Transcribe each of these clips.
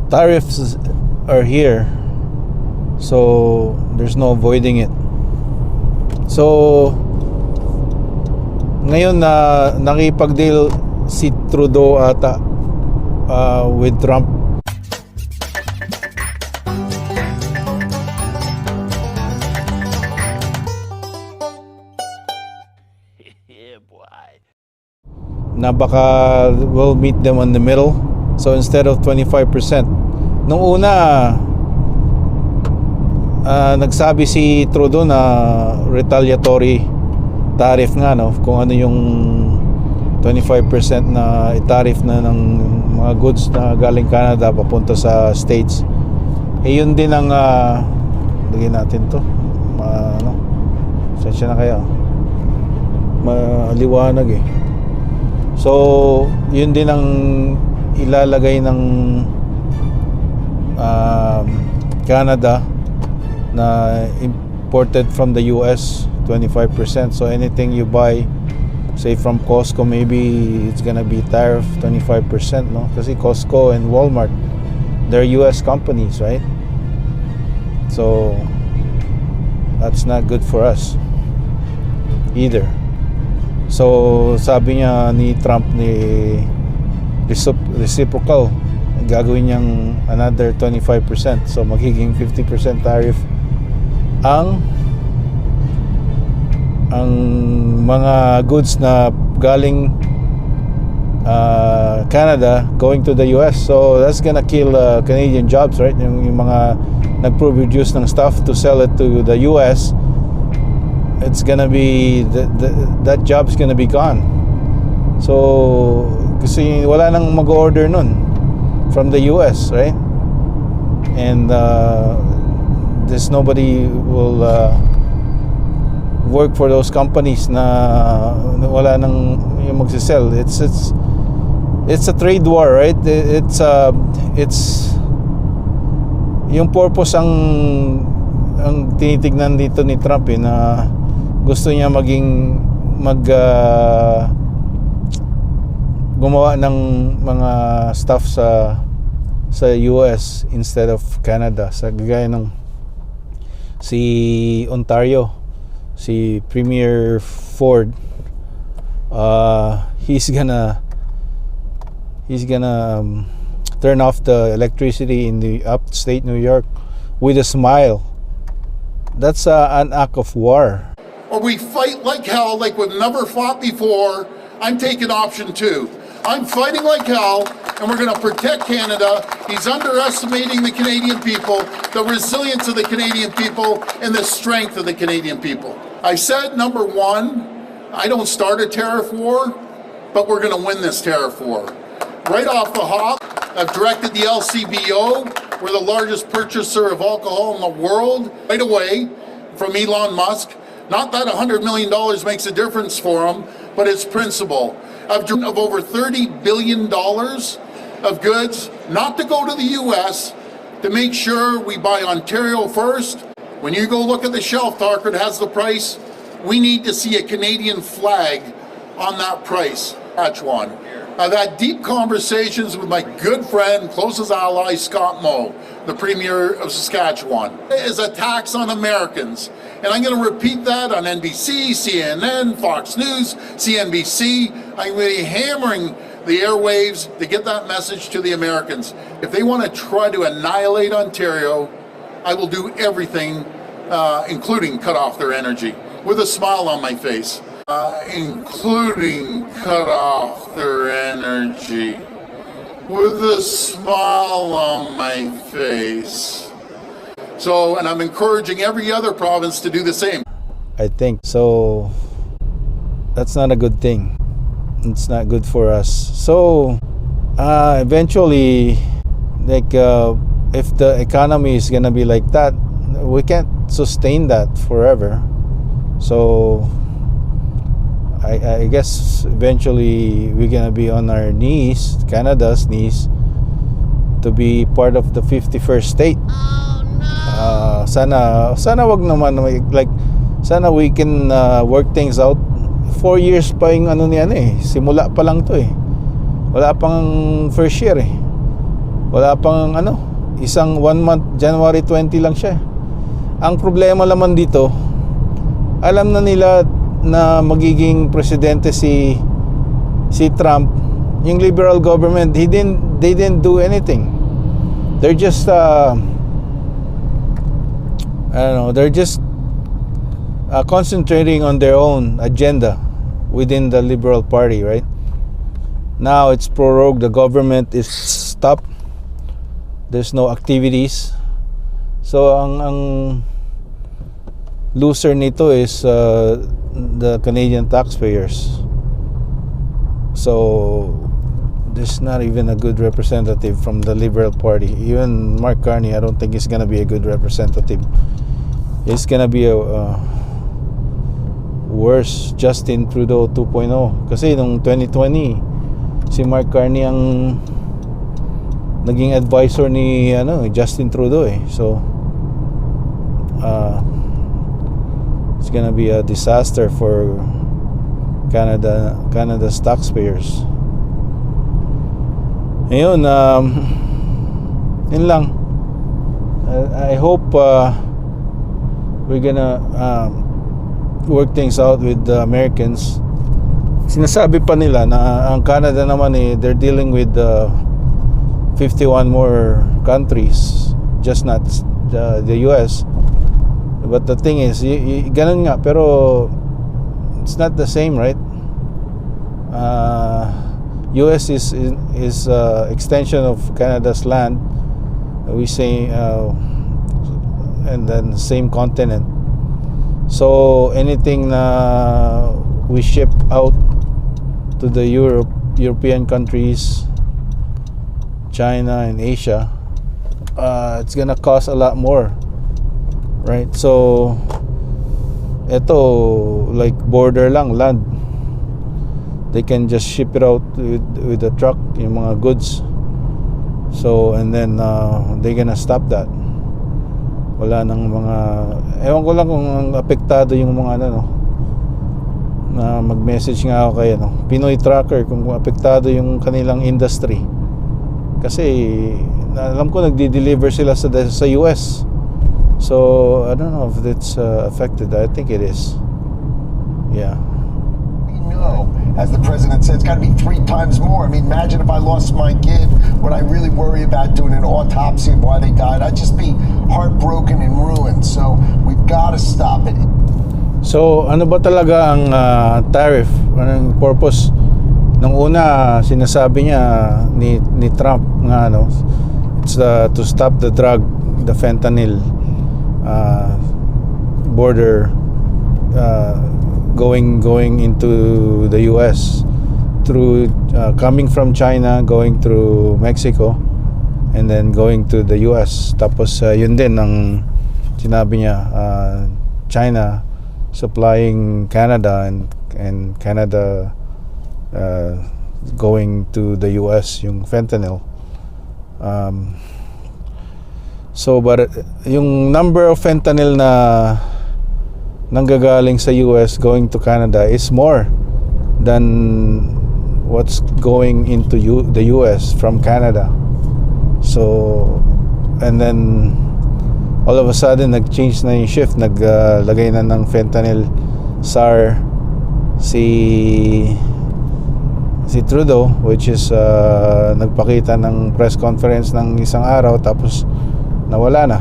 tariffs are here, so there's no avoiding it. So ngayon na nakipag-deal si Trudeau ata with Trump. Na baka we'll meet them on the middle. So instead of 25%, nung una nagsabi si Trudeau na retaliatory tariff nga, no, kung ano yung 25% na tariff na ng mga goods na galing Canada papunta sa States. Eh yun din ang lagyan natin to, sensya na kaya maliwanag eh. So yun din ang ilalagay ng Canada na imported from the US, 25%. So anything you buy, say from Costco, maybe it's gonna be tariff 25%, no? Kasi Costco and Walmart, they're US companies, right? So that's not good for us either. So sabi niya ni Trump, ni reciprocal, gagawin niyang another 25%. So magiging 50% tariff ang mga goods na galing Canada going to the US. So that's gonna kill Canadian jobs, right? Yung mga nag-produce ng stuff to sell it to the US, it's gonna be that job's gonna be gone. So kasi wala nang mag-order nun from the US, right? And there's nobody will work for those companies na wala nang yung magsisell. It's a trade war, right? It's yung purpose ang tinitignan dito ni Trump, na gusto niya gumawa ng mga stuff sa US instead of Canada. Sa gaya ng si Ontario, si Premier Ford, he's gonna turn off the electricity in the upstate New York with a smile. That's an act of war. Or we fight like hell, like we've never fought before. I'm taking option 2. I'm fighting like hell, and we're going to protect Canada. He's underestimating the Canadian people, the resilience of the Canadian people, and the strength of the Canadian people. I said, number 1, I don't start a tariff war, but we're going to win this tariff war. Right off the hop, I've directed the LCBO, we're the largest purchaser of alcohol in the world, right away from Elon Musk. Not that $100 million makes a difference for him, but it's principle. I've driven of over $30 billion of goods, not to go to the US, to make sure we buy Ontario first. When you go look at the shelf, Tarker, it has the price. We need to see a Canadian flag on that price. Saskatchewan. I've had deep conversations with my good friend, closest ally, Scott Moe, the Premier of Saskatchewan. It is a tax on Americans. And I'm going to repeat that on NBC, CNN, Fox News, CNBC. I'm going to be hammering the airwaves to get that message to the Americans. If they want to try to annihilate Ontario, I will do everything, including cut off their energy, with a smile on my face. Including cut off their energy, with a smile on my face. So, and I'm encouraging every other province to do the same. I think so. That's not a good thing. It's not good for us. So eventually, like if the economy is gonna be like that, we can't sustain that forever. So I guess eventually we're gonna be on our knees, Canada's knees, to be part of the 51st state. Sana wag naman, like sana we can work things out. 4 years pa yung simula pa lang to wala pang first year Wala pang isang 1 month, January 20 lang siya. Ang problema naman dito, alam na nila na magiging presidente si Trump. Yung liberal government, they didn't do anything. They're just they're just concentrating on their own agenda within the Liberal Party, right? Now it's prorogued, the government is stopped. There's no activities. So ang loser nito is the Canadian taxpayers. So there's not even a good representative from the Liberal Party. Even Mark Carney, I don't think he's gonna be a good representative. He's gonna be a worse Justin Trudeau 2.0. Kasi nung 2020, si Mark Carney ang naging advisor ni Justin Trudeau eh. So it's gonna be a disaster for Canada's taxpayers. Ayun, yun lang. I hope we're gonna work things out with the Americans. Sinasabi pa nila na ang Canada naman they're dealing with 51 more countries, just not the US. But the thing is, ganun nga, pero it's not the same, right? US is extension of Canada's land. We say, and then same continent. So anything na we ship out to the European countries, China and Asia, it's gonna cost a lot more, right? So ito, like border lang, land, they can just ship it out with a truck, yung mga goods. So and then they're gonna stop that. Wala nang mga, ewan ko lang kung apektado yung mga na mag-message nga ako kay Pinoy Tracker, kung apektado yung kanilang industry. Kasi alam ko nagdi-deliver sila sa US. So I don't know if it's affected. I think it is. Yeah. No, as the president said, it's got to be 3 times more. I mean, imagine if I lost my kid. Would I really worry about doing an autopsy of why they died? I'd just be heartbroken and ruined. So we've got to stop it. So ano ba talaga ang tariff? Anong purpose? Nung una sinasabi niya ni Trump nga it's to stop the drug, the fentanyl border going into the US through coming from China, going through Mexico, and then going to the US. Tapos yun din ang sinabi niya, China supplying Canada and Canada going to the US yung fentanyl. So but yung number of fentanyl na nanggagaling sa US going to Canada is more than what's going into the US from Canada. So and then all of a sudden nag-change na yung shift, naglagay na ng fentanyl SAR si Trudeau, which is nagpakita ng press conference ng isang araw tapos nawala na.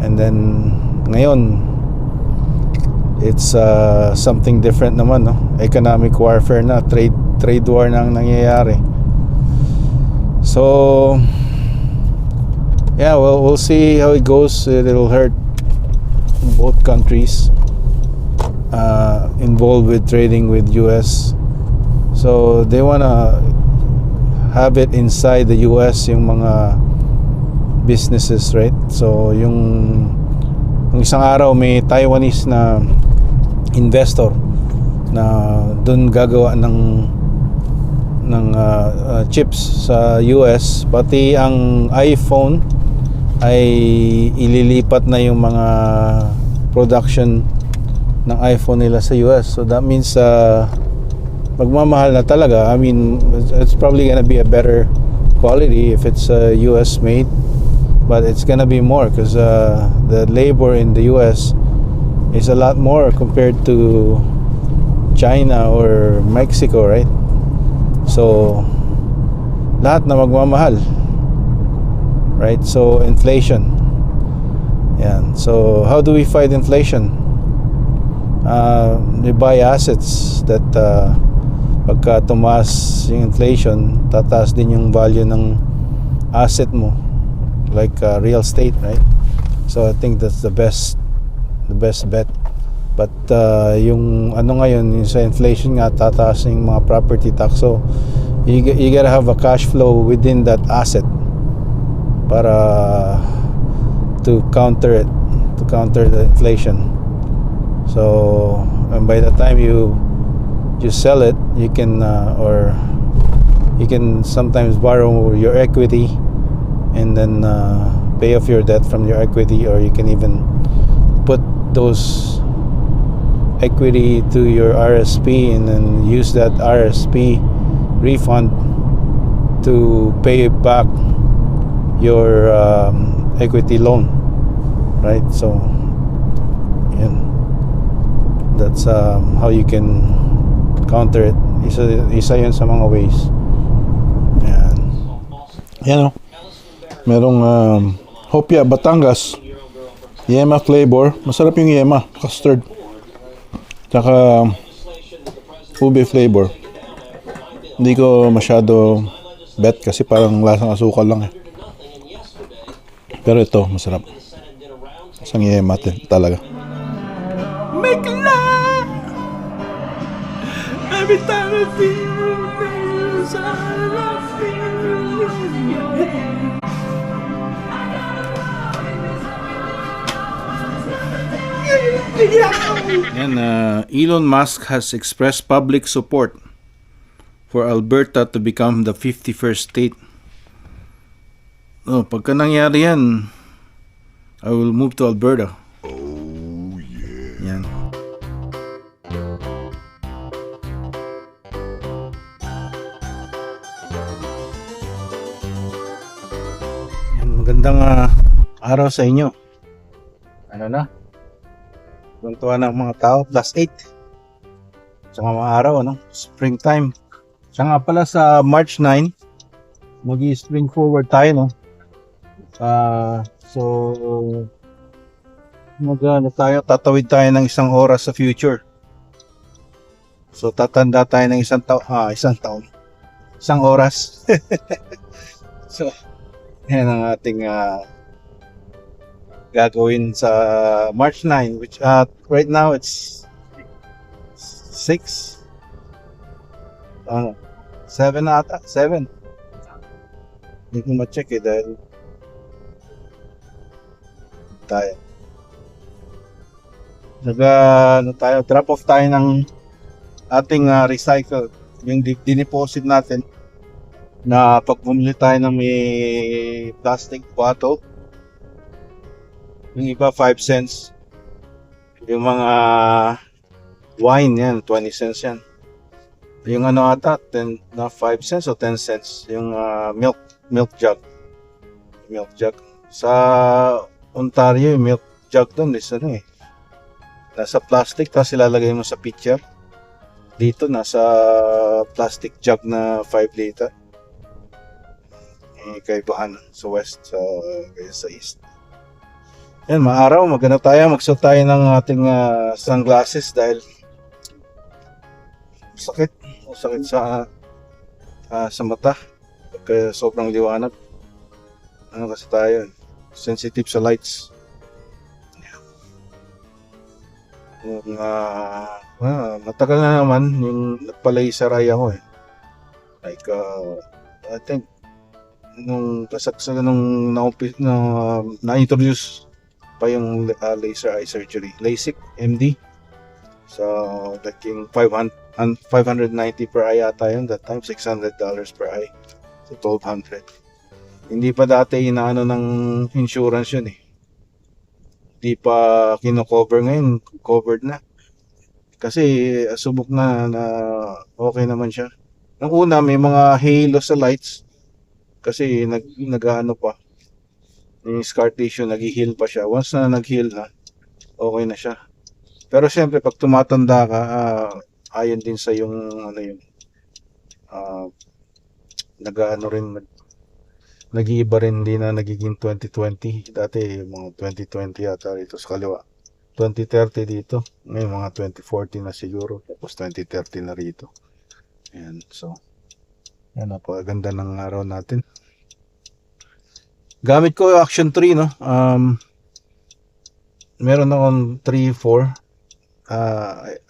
And then ngayon it's something different naman, economic warfare na, trade war na ang nangyayari. So yeah, well, we'll see how it goes. It'll hurt both countries involved with trading with US. So they wanna have it inside the US, yung mga businesses, right? So yung isang araw may Taiwanese na investor na doon gagawa ng chips sa US, pati ang iPhone ay ililipat na yung mga production ng iPhone nila sa US. So that means magmamahal na talaga. I mean, it's probably gonna be a better quality if it's US made, but it's gonna be more because the labor in the US is a lot more compared to China or Mexico, right? So lahat na magmamahal, right? So inflation, yan. So how do we fight inflation? We buy assets that pagka tumaas yung inflation, tataas din yung value ng asset mo, like real estate, right? So I think that's the best bet. But yung ano ngayon, yung sa inflation nga, tataas yung mga property tax. So you gotta have a cash flow within that asset para to counter the inflation. So and by the time you sell it, you can or you can sometimes borrow your equity and then pay off your debt from your equity, or you can even put those equity to your RSP and then use that RSP refund to pay back your equity loan, right? So yun, that's how you can counter it. Isa yun sa mga ways. Yan o, merong Hopia Batangas Yema flavor. Masarap yung Yema, custard, tsaka ube flavor. Hindi ko masyado bet kasi parang lasang asukal lang eh. Pero ito masarap. Isang Yema talaga. Make love every time I feel And Elon Musk has expressed public support for Alberta to become the 51st state. Oh, pagka nangyari yan, I will move to Alberta. Oh yeah. Yan. Magandang araw sa inyo. Ano na? Tuntuan ng mga tao, +8. Sa mga araw, ano? Springtime. Siya nga pala sa March 9, mag-spring forward tayo, no? So, tatawid tayo ng 1 oras sa future. So, tatanda tayo ng 1 taon. 1 oras. So, yan ang ating gagawin sa March 9, which right now it's 6 7 ata, 7. Hindi ko ma-check eh dahil tayo drop off tayo ng ating recycle, yung dineposit natin na pag bumili tayo ng may plastic bottle, yung iba 5 cents, yung mga wine yan 20 cents yan, yung ano ata 10 na 5 cents o 10 cents yung milk jug sa Ontario. Yung milk jug doon is ano eh, nasa plastic, tapos ilalagay mo sa pitcher. Dito nasa plastic jug na 5 liter. Kaibahan sa west kaya sa east. Yan, maaraw, maganda tayo, magsuot tayo ng ating sunglasses dahil sakit sa mata kaya sobrang liwanag. Ano kasi tayo, sensitive sa lights. Matagal na naman yung nagpa-laser eye ako eh. Like I think nung na-introduce pa yung laser eye surgery, LASIK MD. So like yung 590 per eye ata yun that time, $600 per eye. So 1,200. Hindi pa dati inaano ng insurance yun eh. Hindi pa kino-cover, ngayon covered na. Kasi subok na okay naman siya. Nung una may mga halo sa lights. kasi nag-ano pa. Yung scar tissue, nag-heal pa siya. Once na nag-heal na, okay na siya. Pero siyempre, pag tumatanda ka, ayon din sa yung, ano yung, nag-ano rin, nag-iiba rin din na nagiging 2020. Dati, yung mga 2020 yata rito sa kaliwa. 2030 dito. Ngayon, mga 2040 na siguro. Tapos 2030 na rito. Ayan, so, yan, napakaganda ng araw natin. Gamit ko yung Action 3, no? Meron akong 3, 4.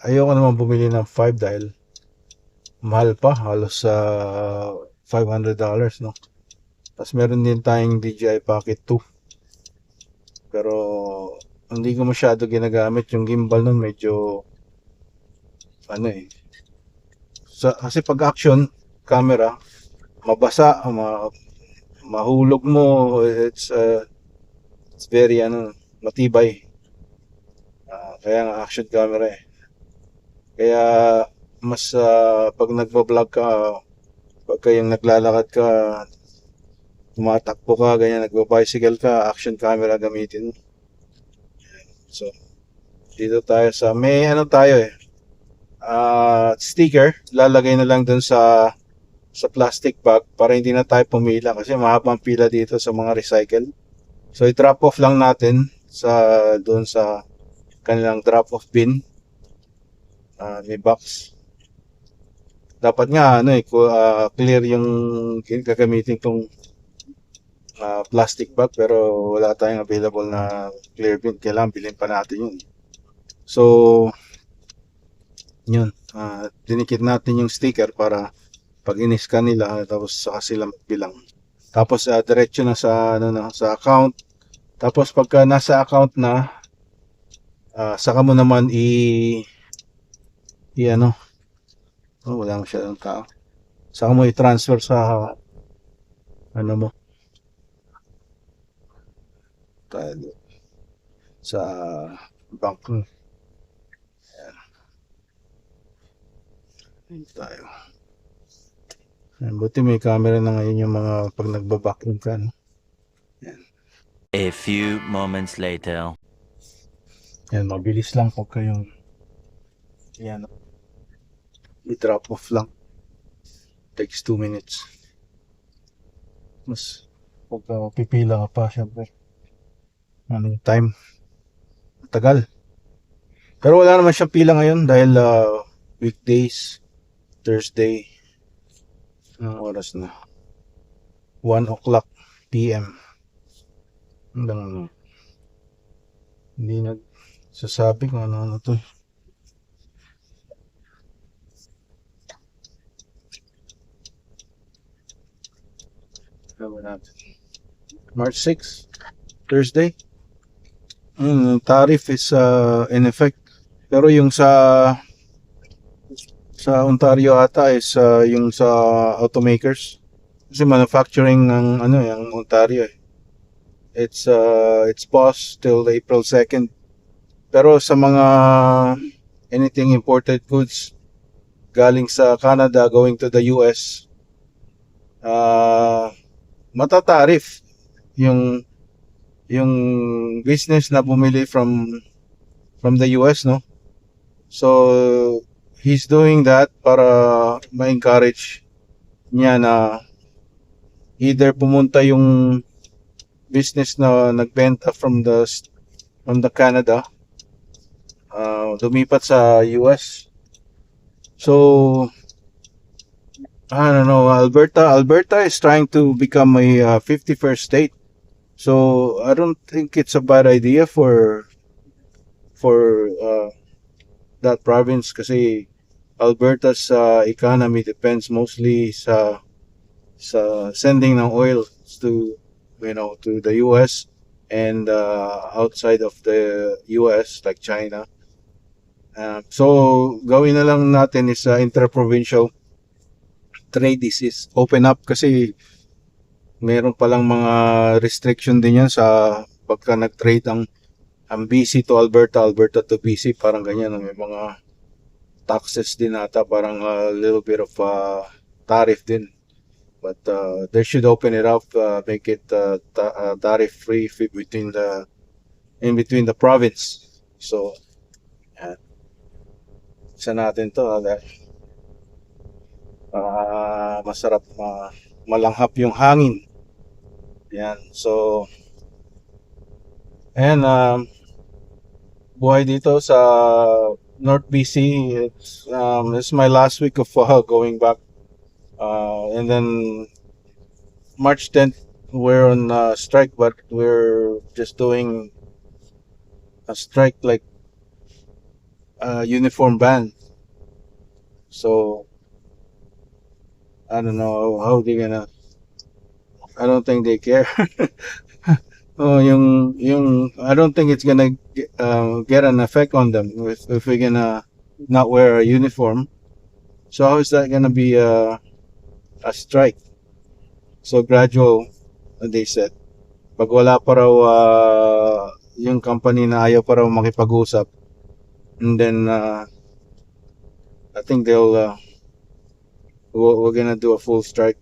Ayoko naman bumili ng 5 dahil mahal pa, halos sa $500, no? Tapos meron din tayong DJI Pocket 2. Pero hindi ko masyado ginagamit yung gimbal nun, medyo ano kasi pag action camera, mabasa, mahulog mo, it's very matibay. Kaya nga action camera Kaya mas pag nagvo-vlog ka, pag kayong naglalakad ka, tumatakbo ka, ganyan, nagbo-bicycle ka, action camera gamitin. So, dito tayo sa may tayo sticker, lalagay na lang dun sa plastic bag para hindi na tayo pumila kasi mahabang pila dito sa mga recycle. So, i-drop off lang natin doon sa kanilang drop off bin. May box. Dapat nga clear yung gagamitin kong plastic bag, pero wala tayong available na clear bin. Kailangan bilhin pa natin yun. So, yun. Dinikit natin yung sticker para pag in-scan nila, tapos saka sila bilang. Tapos diretso na sa sa account. Tapos pagka nasa account na, saka mo naman wala masyadong tao. Saka mo i-transfer sa mo sa bank. Ayan tayo. Buti may camera na ngayon yung mga pag nagbabackroom ka, no? Yan. A few moments later. Yan, mabilis lang pag kayong i-drop off lang. Takes 2 minutes. Mas pag pipila ka pa, syempre. Time? Tagal. Pero wala naman siyang pila ngayon dahil weekdays, Thursday. Anong oras na? 1 o'clock PM. Hindi nagsasabi kung ano to. March 6, Thursday. Tariff is in effect. Pero yung sa Ontario ata is yung sa automakers. Kasi manufacturing ng yung Ontario It's paused till April 2nd. Pero sa mga anything imported goods galing sa Canada going to the US, matatarif yung business na bumili from the US, no? So he's doing that para ma-encourage niya na either pumunta yung business na nagbenta from the Canada, lumipat sa US. So I don't know, Alberta is trying to become a 51st state. So I don't think it's a bad idea for that province kasi Alberta's economy depends mostly sa sending ng oil to the US and outside of the US like China. So gawin na lang natin is interprovincial trade is open up kasi meron palang mga restriction din yan sa pagka nag-trade ang BC to Alberta to BC, parang ganyan. May mga taxes din ata, parang a little bit of tariff din. but they should open it up, make it tariff free between the province. So yan. Isa natin to masarap, malanghap yung hangin. Yan. So ayan, buhay dito sa North BC. It's my last week of going back, and then March 10th we're on strike, but we're just doing a strike like uniform ban. So I don't know how they're gonna. I don't think they care. Oh, I don't think it's gonna get an effect on them if we're gonna not wear a uniform. So how is that gonna be a strike? So gradual, they said. Pag wala pa raw yung company na ayaw pa raw makipag-usap, and then I think we're gonna do a full strike.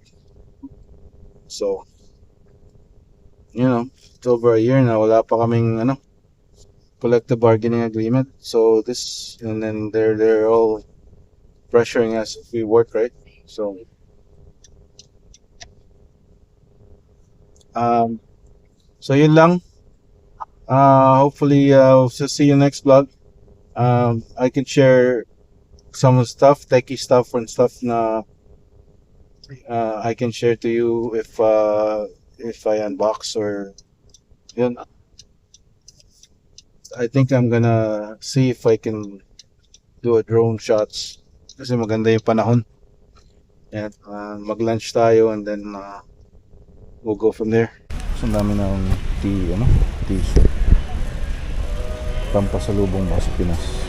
So it's over a year na wala pa kaming collective bargaining agreement. So this, and then they're all pressuring us if we work, right? So yun lang. Hopefully we'll see you next vlog. I can share some stuff, techie stuff and stuff na I can share to you if I unbox or yun. I think I'm gonna see if I can do a drone shots kasi maganda yung panahon. And mag-lunch tayo, and then we'll go from there. So dami na akong t-shirt pampasalubong ba sa Pinas.